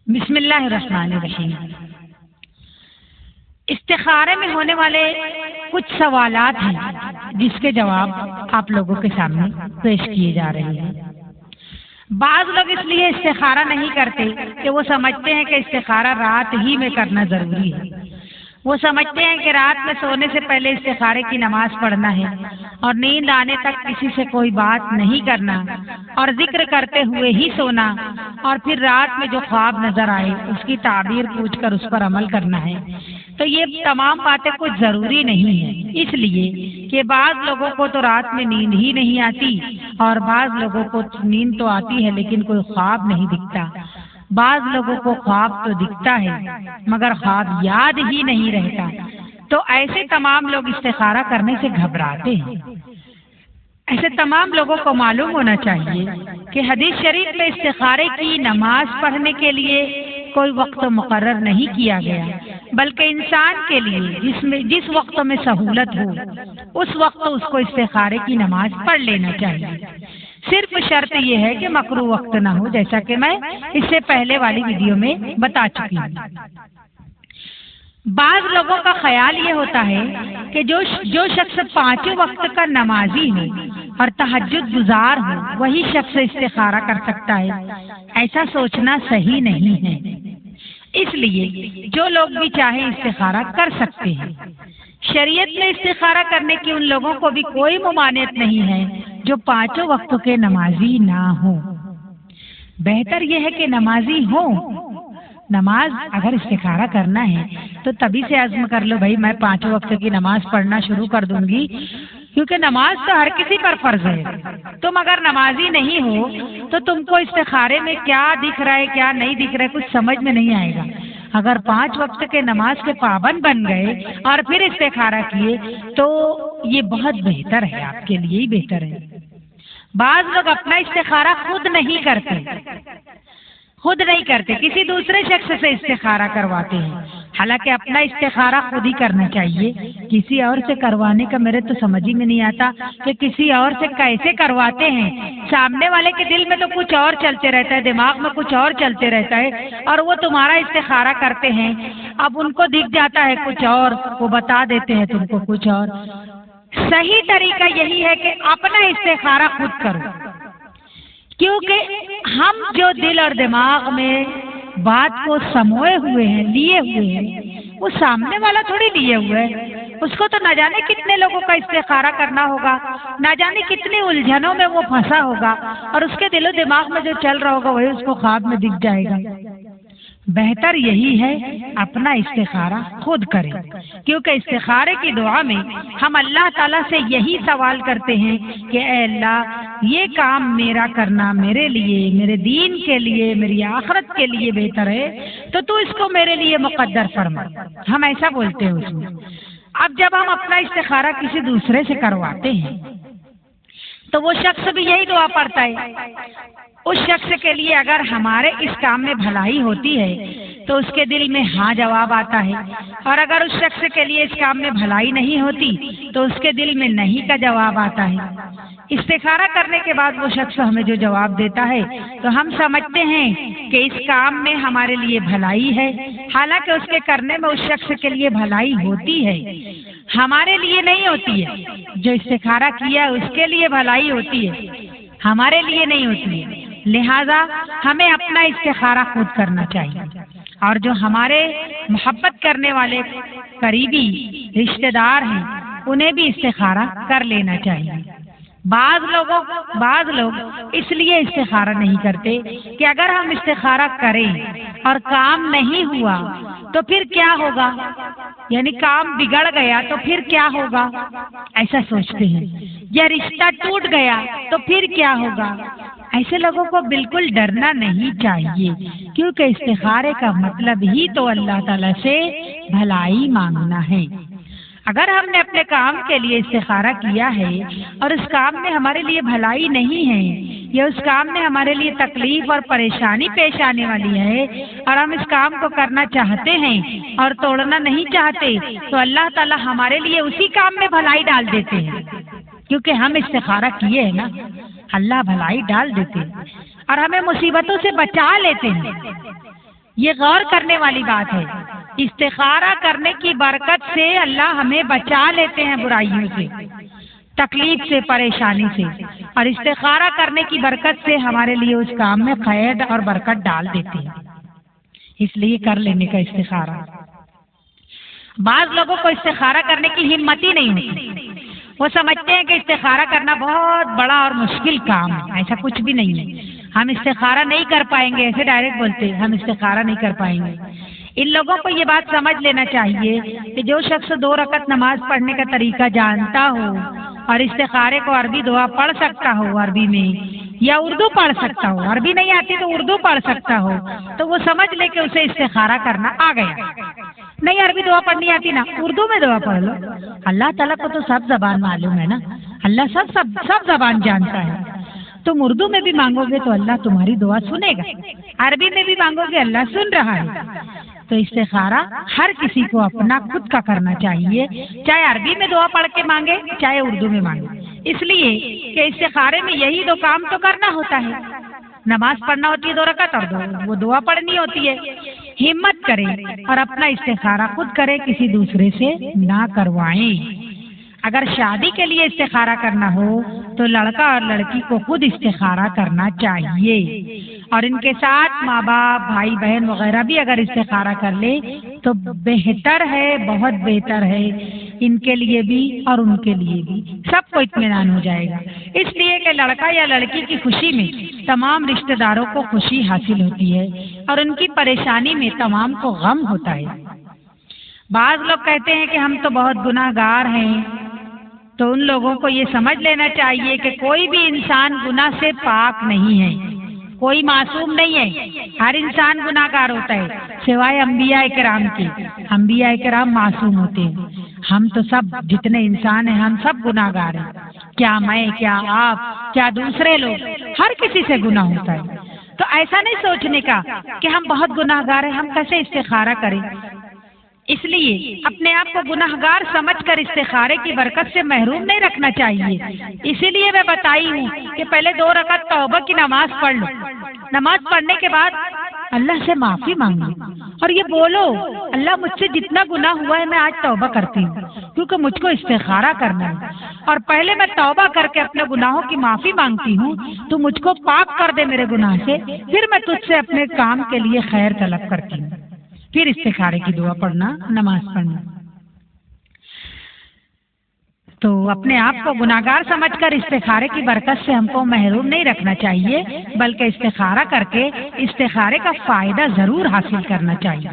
بسم اللہ الرحمن الرحیم۔ استخارے میں ہونے والے کچھ سوالات ہیں جس کے جواب آپ لوگوں کے سامنے پیش کیے جا رہے ہیں۔ بعض لوگ اس لیے استخارہ نہیں کرتے کہ وہ سمجھتے ہیں کہ استخارہ رات ہی میں کرنا ضروری ہے۔ وہ سمجھتے ہیں کہ رات میں سونے سے پہلے استخارے کی نماز پڑھنا ہے اور نیند آنے تک کسی سے کوئی بات نہیں کرنا اور ذکر کرتے ہوئے ہی سونا، اور پھر رات میں جو خواب نظر آئے اس کی تعبیر پوچھ کر اس پر عمل کرنا ہے۔ تو یہ تمام باتیں کچھ ضروری نہیں ہیں، اس لیے کہ بعض لوگوں کو تو رات میں نیند ہی نہیں آتی اور بعض لوگوں کو نیند تو آتی ہے لیکن کوئی خواب نہیں دکھتا۔ بعض لوگوں کو خواب تو دکھتا ہے مگر خواب یاد ہی نہیں رہتا۔ تو ایسے تمام لوگ استخارہ کرنے سے گھبراتے ہیں۔ ایسے تمام لوگوں کو معلوم ہونا چاہیے کہ حدیث شریف میں استخارے کی نماز پڑھنے کے لیے کوئی وقت مقرر نہیں کیا گیا، بلکہ انسان کے لیے جس وقت میں سہولت ہو اس وقت اس کو استخارے کی نماز پڑھ لینا چاہیے۔ صرف شرط یہ ہے کہ مکروہ وقت نہ ہو، جیسا کہ میں اس سے پہلے والی ویڈیو میں بتا چکی ہوں۔ بعض لوگوں کا خیال یہ ہوتا ہے کہ جو شخص پانچوں وقت کا نمازی ہو اور تہجد گزار ہو وہی شخص استخارہ کر سکتا ہے۔ ایسا سوچنا صحیح نہیں ہے۔ اس لیے جو لوگ بھی چاہیں استخارہ کر سکتے ہیں۔ شریعت میں استخارہ کرنے کی ان لوگوں کو بھی کوئی ممانعت نہیں ہے جو پانچوں وقت کے نمازی نہ ہوں۔ بہتر یہ ہے کہ نمازی ہوں۔ نماز اگر استخارہ کرنا ہے تو تبھی سے عزم کر لو بھائی میں پانچوں وقت کی نماز پڑھنا شروع کر دوں گی، کیونکہ نماز تو ہر کسی پر فرض ہے۔ تم اگر نمازی نہیں ہو تو تم کو استخارے میں کیا دکھ رہا ہے کیا نہیں دکھ رہا ہے کچھ سمجھ میں نہیں آئے گا۔ اگر 5 وقت کے نماز کے پابند بن گئے اور پھر استخارہ کیے تو یہ بہت بہتر ہے، آپ کے لیے ہی بہتر ہے۔ بعض لوگ اپنا استخارہ خود نہیں کرتے، کسی دوسرے شخص سے استخارہ کرواتے ہیں، حالانکہ اپنا استخارہ خود ہی کرنا چاہیے۔ کسی اور سے کروانے کا میرے تو سمجھ ہی میں نہیں آتا کہ کسی اور سے کیسے کرواتے ہیں۔ سامنے والے کے دل میں تو کچھ اور چلتے رہتا ہے، دماغ میں کچھ اور چلتے رہتا ہے، اور وہ تمہارا استخارہ کرتے ہیں۔ اب ان کو دکھ جاتا ہے کچھ اور، وہ بتا دیتے ہیں تم کو کچھ اور۔ صحیح طریقہ یہی ہے کہ اپنا استخارہ خود کرو، کیونکہ ہم جو دل اور دماغ میں بات کو سموئے ہوئے ہیں، لیے ہوئے ہیں، وہ سامنے والا تھوڑی لیے ہوئے ہے۔ اس کو تو نہ جانے کتنے لوگوں کا استخارہ کرنا ہوگا، نہ جانے کتنی الجھنوں میں وہ پھنسا ہوگا، اور اس کے دل و دماغ میں جو چل رہا ہوگا وہی اس کو خواب میں دکھ جائے گا۔ بہتر یہی ہے اپنا استخارہ خود کریں، کیونکہ استخارے کی دعا میں ہم اللہ تعالیٰ سے یہی سوال کرتے ہیں کہ اے اللہ یہ کام میرا کرنا میرے لیے، میرے دین کے لیے، میری آخرت کے لیے بہتر ہے، تو اس کو میرے لیے مقدر فرما۔ ہم ایسا بولتے ہیں اس میں۔ اب جب ہم اپنا استخارہ کسی دوسرے سے کرواتے ہیں تو وہ شخص بھی یہی دعا پڑھتا ہے۔ اس شخص کے لیے اگر ہمارے اس کام میں بھلائی ہوتی ہے تو اس کے دل میں ہاں جواب آتا ہے، اور اگر اس شخص کے لیے اس کام میں بھلائی نہیں ہوتی تو اس کے دل میں نہیں کا جواب آتا ہے۔ استخارہ کرنے کے بعد وہ شخص ہمیں جو جواب دیتا ہے تو ہم سمجھتے ہیں کہ اس کام میں ہمارے لیے بھلائی ہے، حالانکہ اس کے کرنے میں اس شخص کے لیے بھلائی ہوتی ہے، ہمارے لیے نہیں ہوتی ہے۔ جو استخارہ کیا اس کے لیے بھلائی ہوتی ہے، ہمارے لیے نہیں ہوتی ہے۔ لہذا ہمیں اپنا استخارہ خود کرنا چاہیے، اور جو ہمارے محبت کرنے والے قریبی رشتہ دار ہیں انہیں بھی استخارہ کر لینا چاہیے۔ بعض لوگ اس لیے استخارہ نہیں کرتے کہ اگر ہم استخارہ کریں اور کام نہیں ہوا تو پھر کیا ہوگا، یعنی کام بگڑ گیا تو پھر کیا ہوگا، ایسا سوچتے ہیں، یا رشتہ ٹوٹ گیا تو پھر کیا ہوگا۔ ایسے لوگوں کو بالکل ڈرنا نہیں چاہیے، کیونکہ استخارے کا مطلب ہی تو اللہ تعالیٰ سے بھلائی مانگنا ہے۔ اگر ہم نے اپنے کام کے لیے استخارہ کیا ہے اور اس کام میں ہمارے لیے بھلائی نہیں ہے، یا اس کام میں ہمارے لیے تکلیف اور پریشانی پیش آنے والی ہے اور ہم اس کام کو کرنا چاہتے ہیں اور توڑنا نہیں چاہتے، تو اللہ تعالیٰ ہمارے لیے اسی کام میں بھلائی ڈال دیتے ہیں، کیونکہ ہم استخارہ کیے ہیں نا، اللہ بھلائی ڈال دیتے ہیں اور ہمیں مصیبتوں سے بچا لیتے ہیں۔ یہ غور کرنے والی بات ہے۔ استخارہ کرنے کی برکت سے اللہ ہمیں بچا لیتے ہیں برائیوں سے، تکلیف سے، پریشانی سے، اور استخارہ کرنے کی برکت سے ہمارے لیے اس کام میں خیر اور برکت ڈال دیتے ہیں۔ اس لیے کر لینے کا استخارہ۔ بعض لوگوں کو استخارہ کرنے کی ہمت ہی نہیں ہوتی، وہ سمجھتے ہیں کہ استخارہ کرنا بہت بڑا اور مشکل کام ہے۔ ایسا کچھ بھی نہیں ہے، ہم استخارہ نہیں کر پائیں گے، ایسے ڈائریکٹ بولتے ہیں ہم استخارہ نہیں کر پائیں گے۔ ان لوگوں کو یہ بات سمجھ لینا چاہیے کہ جو شخص 2 رکعت نماز پڑھنے کا طریقہ جانتا ہو اور استخارے کو عربی دعا پڑھ سکتا ہو عربی میں، یا اردو پڑھ سکتا ہو، عربی نہیں آتی تو اردو پڑھ سکتا ہو، تو وہ سمجھ لے کہ اسے استخارہ کرنا آ گیا۔ نہیں عربی دعا پڑھنی آتی نا، اردو میں دعا پڑھ لو۔ اللہ تعالیٰ کو تو سب زبان معلوم ہے نا، اللہ سب زبان جانتا ہے۔ تم اردو میں بھی مانگو گے تو اللہ تمہاری دعا سنے گا، عربی میں بھی مانگو گے اللہ سن رہا ہے۔ تو استخارہ ہر کسی کو اپنا خود کا کرنا چاہیے، چاہے عربی میں دعا پڑھ کے مانگے چاہے اردو میں مانگے، اس لیے کہ استخارے میں یہی 2 کام تو کرنا ہوتا ہے، نماز پڑھنا ہوتی ہے 2 رکعت اور وہ دعا پڑھنی ہوتی ہے۔ ہمت کریں اور اپنا استخارہ خود کریں، کسی دوسرے سے نہ کروائیں۔ اگر شادی کے لیے استخارہ کرنا ہو تو لڑکا اور لڑکی کو خود استخارہ کرنا چاہیے، اور ان کے ساتھ ماں باپ، بھائی بہن وغیرہ بھی اگر استخارہ کر لے تو بہتر ہے، بہت بہتر ہے، ان کے لیے بھی اور ان کے لیے بھی، سب کو اطمینان ہو جائے گا۔ اس لیے کہ لڑکا یا لڑکی کی خوشی میں تمام رشتہ داروں کو خوشی حاصل ہوتی ہے اور ان کی پریشانی میں تمام کو غم ہوتا ہے۔ بعض لوگ کہتے ہیں کہ ہم تو بہت گناہ گار ہیں، تو ان لوگوں کو یہ سمجھ لینا چاہیے کہ کوئی بھی انسان گناہ سے پاک نہیں ہے، کوئی معصوم نہیں ہے، ہر انسان گناہ گار ہوتا ہے سوائے انبیاء کرام کے۔ انبیاء کرام معصوم ہوتے ہیں، ہم تو سب جتنے انسان ہیں ہم سب گناہ گار ہیں، کیا میں، کیا آپ، کیا دوسرے لوگ، ہر کسی سے گناہ ہوتا ہے۔ تو ایسا نہیں سوچنے کا کہ ہم بہت گناہ گار ہیں، ہم کیسے استخارہ کریں۔ اس لیے اپنے آپ کو گناہ گار سمجھ کر استخارے کی برکت سے محروم نہیں رکھنا چاہیے۔ اسی لیے میں بتائی ہوں کہ پہلے 2 رکعت توبہ کی نماز پڑھ لو، نماز پڑھنے کے بعد اللہ سے معافی مانگو اور یہ بولو اللہ مجھ سے جتنا گناہ ہوا ہے میں آج توبہ کرتی ہوں، کیونکہ مجھ کو استخارہ کرنا ہے، اور پہلے میں توبہ کر کے اپنے گناہوں کی معافی مانگتی ہوں، تو مجھ کو پاک کر دے میرے گناہ سے، پھر میں تجھ سے اپنے کام کے لیے خیر طلب کرتی ہوں، پھر استخارے کی دعا پڑھنا، نماز پڑھنا۔ تو اپنے آپ کو گناہگار سمجھ کر استخارے کی برکت سے ہم کو محروم نہیں رکھنا چاہیے، بلکہ استخارہ کر کے استخارے کا فائدہ ضرور حاصل کرنا چاہیے۔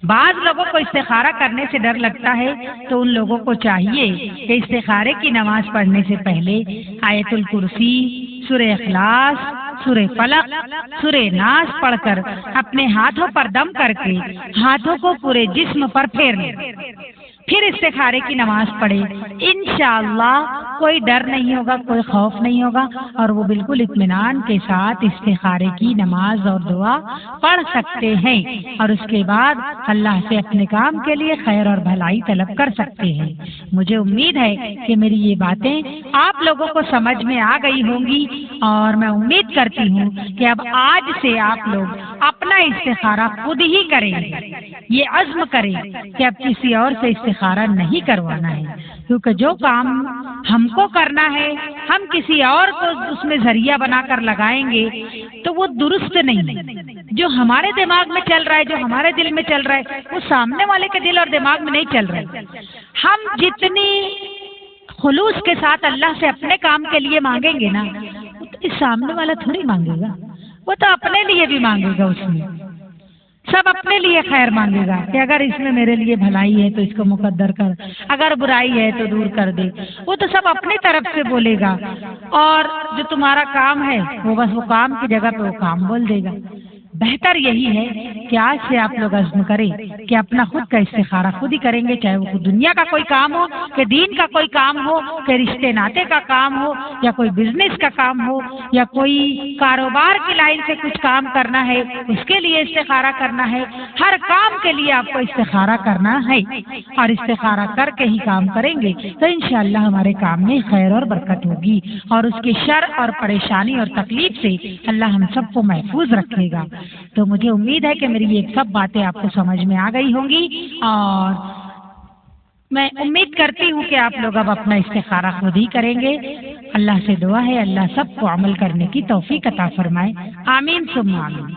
بعض لوگوں کو استخارہ کرنے سے ڈر لگتا ہے، تو ان لوگوں کو چاہیے کہ استخارے کی نماز پڑھنے سے پہلے آیت الکرسی، سورہ اخلاص، سورہ فلق، سورہ ناس پڑھ کر اپنے ہاتھوں پر دم کر کے ہاتھوں کو پورے جسم پر پھیر لیں، پھر استخارے کی نماز پڑھے۔ انشاءاللہ کوئی ڈر نہیں ہوگا، کوئی خوف نہیں ہوگا، اور وہ بالکل اطمینان کے ساتھ استخارے کی نماز اور دعا پڑھ سکتے ہیں، اور اس کے بعد اللہ سے اپنے کام کے لیے خیر اور بھلائی طلب کر سکتے ہیں۔ مجھے امید ہے کہ میری یہ باتیں آپ لوگوں کو سمجھ میں آ گئی ہوں گی، اور میں امید کرتی ہوں کہ اب آج سے آپ لوگ اپنا استخارہ خود ہی کریں گے، یہ عزم کریں کہ اب کسی اور سے استخارہ نہیں کروانا ہے، کیونکہ جو کام ہم کو کرنا ہے ہم کسی اور کو اس میں ذریعہ بنا کر لگائیں گے تو وہ درست نہیں ہے۔ جو ہمارے دماغ میں چل رہا ہے، جو ہمارے دل میں چل رہا ہے، وہ سامنے والے کے دل اور دماغ میں نہیں چل رہا ہے۔ ہم جتنی خلوص کے ساتھ اللہ سے اپنے کام کے لیے مانگیں گے نا، اس سامنے والا تھوڑی مانگے گا، وہ تو اپنے لیے بھی مانگے گا، اس میں سب اپنے لیے خیر مانگے گا کہ اگر اس میں میرے لیے بھلائی ہے تو اس کو مقدر کر، اگر برائی ہے تو دور کر دے، وہ تو سب اپنی طرف سے بولے گا، اور جو تمہارا کام ہے وہ بس وہ کام کی جگہ پہ وہ کام بول دے گا۔ بہتر یہی ہے کہ آج سے آپ لوگ عزم کریں کہ اپنا خود کا استخارہ خود ہی کریں گے، چاہے وہ دنیا کا کوئی کام ہو، کہ دین کا کوئی کام ہو، کہ رشتے ناطے کا کام ہو، یا کوئی بزنس کا کام ہو، یا کوئی کاروبار کی لائن سے کچھ کام کرنا ہے اس کے لیے استخارہ کرنا ہے۔ ہر کام کے لیے آپ کو استخارہ کرنا ہے، اور استخارہ کر کے ہی کام کریں گے تو انشاءاللہ ہمارے کام میں خیر اور برکت ہوگی، اور اس کی شر اور پریشانی اور تکلیف سے اللہ ہم سب کو محفوظ رکھے گا۔ تو مجھے امید ہے کہ میری یہ سب باتیں آپ کو سمجھ میں آ گئی ہوں گی، اور میں امید کرتی ہوں کہ آپ لوگ اب اپنا استخارہ خود ہی کریں گے۔ اللہ سے دعا ہے اللہ سب کو عمل کرنے کی توفیق عطا فرمائے، آمین ثم آمین۔